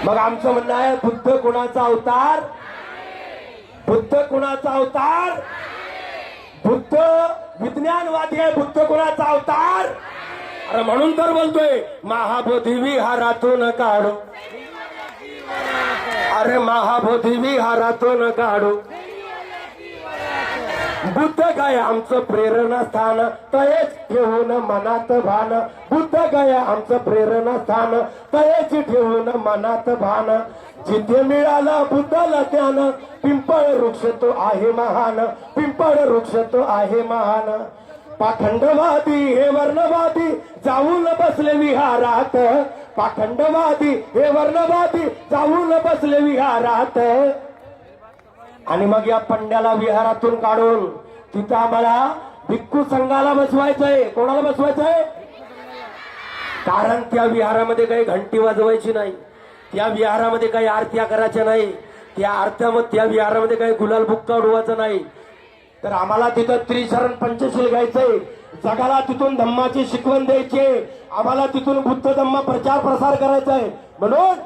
मग आमचं म्हणणं आहे, बुद्ध कोणाचा अवतार? बुद्ध कोणाचा अवतार? बुद्ध विज्ञानवादी आहे. बुद्ध कोणाचा अवतार? अरे म्हणून तर बोलतोय, महाबोधी विहारातून काढू, अरे महाबोधी विहारातून काढू बुद्ध काय आमचं प्रेरणास्थान, तयेच ठेवून मनात भान. बुद्ध काय आमचं प्रेरणास्थान, तयेच ठेवून मनात भान. जिथे मिळाला बुद्धाला ज्ञान, पिंपळ वृक्ष तो आहे महान, पिंपळ वृक्ष तो आहे महान. पाखंडवादी हे वर्णवादी जाऊन बसले विहारात, पाखंडवादी हे वर्णवादी जाऊन बसले विहारात. आणि मग या पंड्याला विहारातून काढून तिथं आम्हाला भिक्खू संघाला बसवायचंय. कोणाला बसवायचंय? कारण त्या विहारामध्ये काही घंटी वाजवायची नाही, त्या विहारामध्ये काही आरत्या करायच्या नाही, त्या विहारामध्ये काही गुलाल बुक्का उडवायचा नाही. तर आम्हाला तिथं त्रिशरण पंचशील घ्यायचंय, जगाला तिथून धम्माची शिकवण द्यायची, आम्हाला तिथून बुद्ध धम्म प्रचार प्रसार करायचा आहे. म्हणून